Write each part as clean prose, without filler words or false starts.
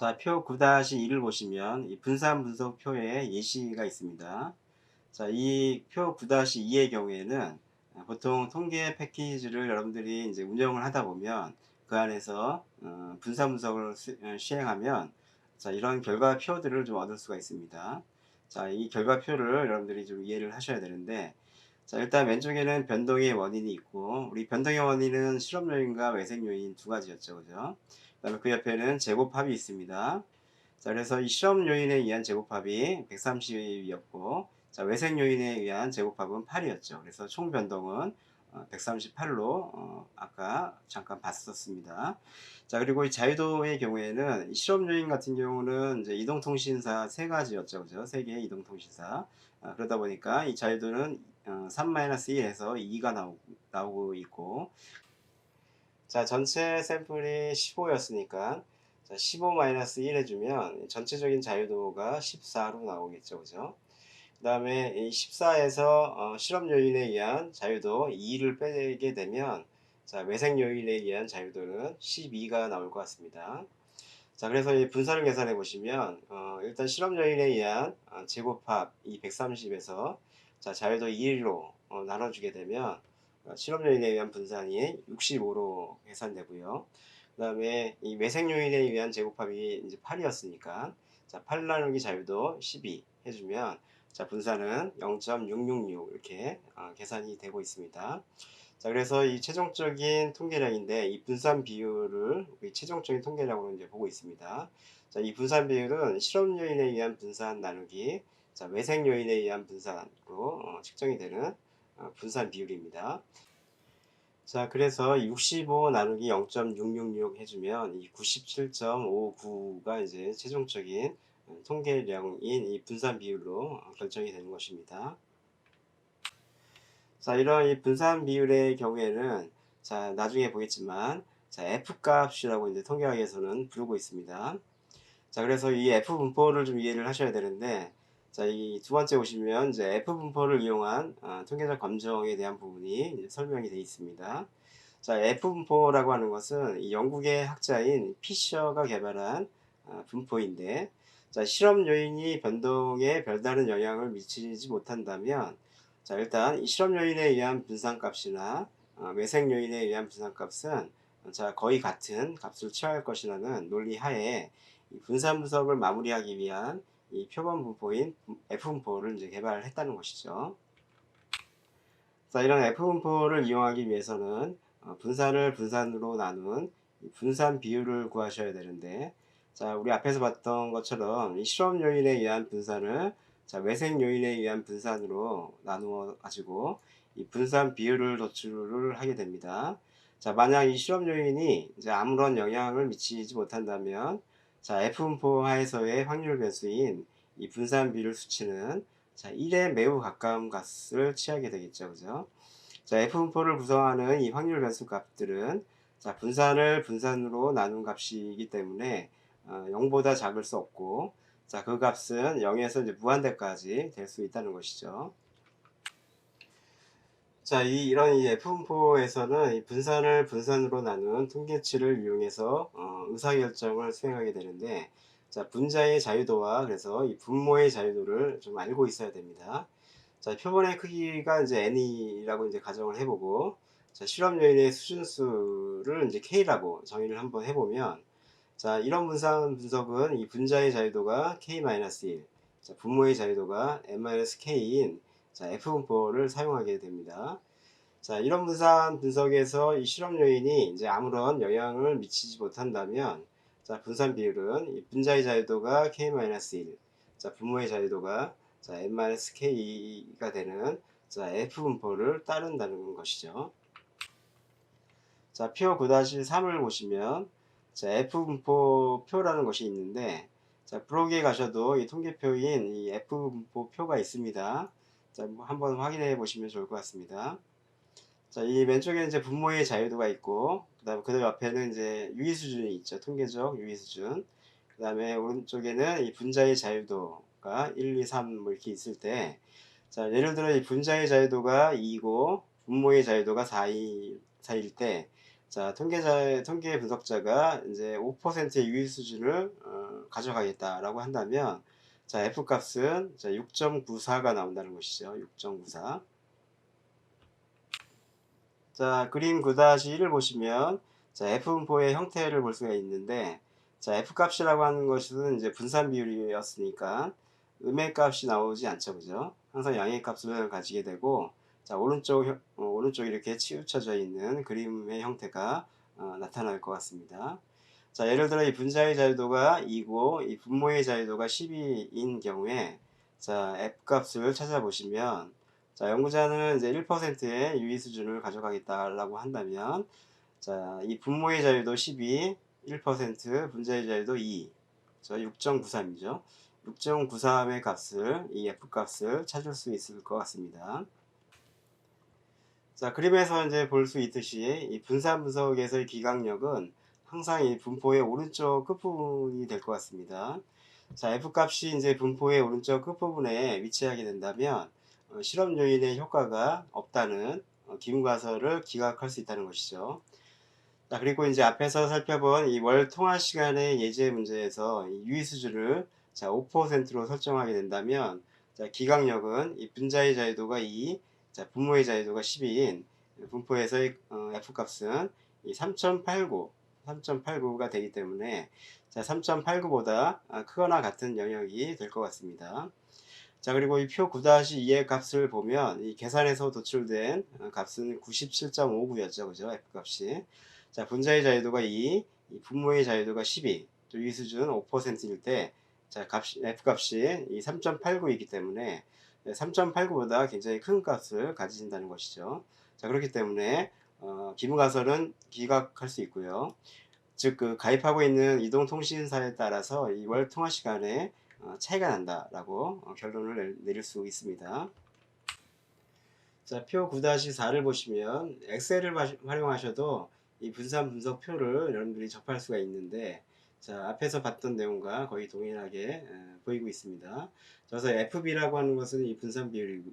자, 표 9-2를 보시면 이 분산 분석 표에 예시가 있습니다. 자, 이 표 9-2의 경우에는 보통 통계 패키지를 여러분들이 이제 운영을 하다 보면 그 안에서 분산 분석을 시행하면 자, 이런 결과표들을 좀 얻을 수가 있습니다. 자, 이 결과표를 여러분들이 좀 이해를 하셔야 되는데, 자, 일단 왼쪽에는 변동의 원인이 있고, 우리 변동의 원인은 실험 요인과 외생 요인 두 가지였죠, 그죠? 그다음에 그 옆에는 제곱합이 있습니다. 자, 그래서 이 실험 요인에 의한 제곱합이 130이었고, 자, 외생 요인에 의한 제곱합은 8이었죠. 그래서 총 변동은 138로 아까 잠깐 봤었습니다. 자, 그리고 이 자유도의 경우에는 이 실험 요인 같은 경우는 이제 이동통신사 세 가지였죠, 그죠? 세 개의 이동통신사. 그러다 보니까 이 자유도는 3-1에서 2가 나오고 있고, 자, 전체 샘플이 15였으니까, 자, 15-1 해주면 전체적인 자유도가 14로 나오겠죠, 그죠? 그 다음에 이 14에서 실험 요인에 의한 자유도 2를 빼게 되면, 자, 외생 요인에 의한 자유도는 12가 나올 것 같습니다. 자, 그래서 이 분산을 계산해 보시면, 일단 실험 요인에 의한 제곱합 이 130에서 자, 자유도 2로 나눠주게 되면, 실험 요인에 의한 분산이 65로 계산되고요. 그 다음에 이 외생 요인에 의한 제곱합이 이제 8이었으니까, 자, 8 나누기 자유도 12 해주면, 자, 분산은 0.666 이렇게 계산이 되고 있습니다. 자, 그래서 이 최종적인 통계량인데 이 분산 비율을 우리 최종적인 통계량으로 이제 보고 있습니다. 자, 이 분산 비율은 실험 요인에 의한 분산 나누기 자, 외생 요인에 의한 분산으로 측정이 되는 분산 비율입니다. 자, 그래서 65 나누기 0.666 해주면 이 97.59가 이제 최종적인 통계량인 이 분산 비율로 결정이 되는 것입니다. 자, 이런 이 분산 비율의 경우에는 자, 나중에 보겠지만 자, F값이라고 이제 통계학에서는 부르고 있습니다. 자, 그래서 이 F 분포를 좀 이해를 하셔야 되는데, 자, 이 두 번째 보시면 이제 F 분포를 이용한 통계적 검정에 대한 부분이 이제 설명이 되어 있습니다. 자, F 분포라고 하는 것은 이 영국의 학자인 피셔가 개발한 분포인데, 자, 실험 요인이 변동에 별다른 영향을 미치지 못한다면, 자, 일단 이 실험 요인에 의한 분산값이나 외생 요인에 의한 분산값은 자, 거의 같은 값을 취할 것이라는 논리 하에 이 분산 분석을 마무리하기 위한 이 표본 분포인 F 분포를 이제 개발했다는 것이죠. 자, 이런 F 분포를 이용하기 위해서는 분산을 분산으로 나눈 분산 비율을 구하셔야 되는데, 자, 우리 앞에서 봤던 것처럼 이 실험 요인에 의한 분산을 자, 외생 요인에 의한 분산으로 나누어 가지고 이 분산 비율을 도출을 하게 됩니다. 자, 만약 이 실험 요인이 이제 아무런 영향을 미치지 못한다면, 자, F 분포 하에서의 확률 변수인 이 분산 비율 수치는 자, 1에 매우 가까운 값을 취하게 되겠죠, 그죠? 자, F분포를 구성하는 이 확률 변수 값들은 자, 분산을 분산으로 나눈 값이기 때문에 0보다 작을 수 없고, 자, 그 값은 0에서 이제 무한대까지 될 수 있다는 것이죠. 자, 이런 이 F분포에서는 이 분산을 분산으로 나눈 통계치를 이용해서 의사결정을 수행하게 되는데, 자, 분자의 자유도와 그래서 이 분모의 자유도를 좀 알고 있어야 됩니다. 자, 표본의 크기가 이제 n이라고 이제 가정을 해보고, 자, 실험 요인의 수준수를 이제 k라고 정의를 한번 해보면, 자, 이런 분산 분석은 이 분자의 자유도가 k-1, 자, 분모의 자유도가 n-k인 자, F분포를 사용하게 됩니다. 자, 이런 분산 분석에서 이 실험 요인이 이제 아무런 영향을 미치지 못한다면, 자, 분산 비율은 이 분자의 자유도가 k-1, 자, 분모의 자유도가 자, n-k가 되는 자, F분포를 따른다는 것이죠. 자, 표 9-3을 보시면 자, F분포 표라는 것이 있는데, 자, 브로그에 가셔도 이 통계표인 이 F분포 표가 있습니다. 자, 한번 확인해 보시면 좋을 것 같습니다. 자, 이 맨쪽에 이제 분모의 자유도가 있고, 그다음에 그 옆에는 이제 유의 수준이 있죠. 통계적 유의 수준. 그다음에 오른쪽에는 이 분자의 자유도가 1, 2, 3 뭐 이렇게 있을 때, 자, 예를 들어 이 분자의 자유도가 2고 분모의 자유도가 4일 때, 자, 통계 분석자가 이제 5%의 유의 수준을 가져가겠다라고 한다면, 자, F 값은 자, 6.94가 나온다는 것이죠. 6.94. 자, 그림 9-1을 보시면, 자, F분포의 형태를 볼 수가 있는데, 자, F 값이라고 하는 것은 이제 분산 비율이었으니까 음의 값이 나오지 않죠. 그죠? 항상 양의 값을 가지게 되고, 자, 오른쪽 이렇게 치우쳐져 있는 그림의 형태가 나타날 것 같습니다. 자, 예를 들어 이 분자의 자유도가 2고 이 분모의 자유도가 12인 경우에, 자, F 값을 찾아보시면, 자, 연구자는 이제 1%의 유의 수준을 가져가겠다라고 한다면, 자, 이 분모의 자유도 12, 1%, 분자의 자유도 2, 저 6.93이죠. 6.93의 값을, 이 F 값을 찾을 수 있을 것 같습니다. 자, 그림에서 이제 볼 수 있듯이 이 분산 분석에서의 기각력은 항상 이 분포의 오른쪽 끝부분이 될 것 같습니다. 자, F 값이 이제 분포의 오른쪽 끝부분에 위치하게 된다면 실험 요인의 효과가 없다는 기문가설을 기각할 수 있다는 것이죠. 자, 그리고 이제 앞에서 살펴본 이 월 통화 시간의 예제 문제에서 이 유의 수준을 자, 5%로 설정하게 된다면, 자, 기각력은 이 분자의 자유도가 2, 자, 분모의 자유도가 12인 분포에서의 F 값은 이 3.89가 되기 때문에, 자, 3.89보다 크거나 같은 영역이 될 것 같습니다. 자, 그리고 이 표 9-2의 값을 보면 이 계산에서 도출된 값은 97.59였죠. 그죠? F 값이. 자, 분자의 자유도가 2, 이 분모의 자유도가 12, 또 이 수준 5%일 때, 자, F 값이 이 3.89이기 때문에 3.89보다 굉장히 큰 값을 가지신다는 것이죠. 자, 그렇기 때문에 기문가설은 기각할 수 있고요. 즉, 그 가입하고 있는 이동통신사에 따라서 이 월 통화 시간에 차이가 난다라고 결론을 내릴 수 있습니다. 자, 표 9-4를 보시면 엑셀을 활용하셔도 이 분산 분석표를 여러분들이 접할 수가 있는데, 자, 앞에서 봤던 내용과 거의 동일하게 보이고 있습니다. 그래서 FB라고 하는 것은 이 분산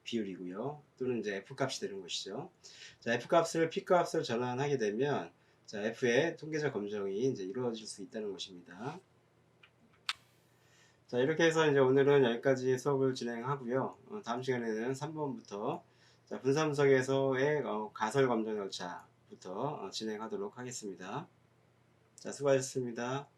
비율이고요. 또는 이제 F 값이 되는 것이죠. 자, F 값을 P 값으로 전환하게 되면, 자, F의 통계적 검정이 이제 이루어질 수 있다는 것입니다. 자, 이렇게 해서 이제 오늘은 여기까지 수업을 진행하고요. 다음 시간에는 3번부터 자, 분산분석에서의 가설 검정 절차부터 진행하도록 하겠습니다. 자, 수고하셨습니다.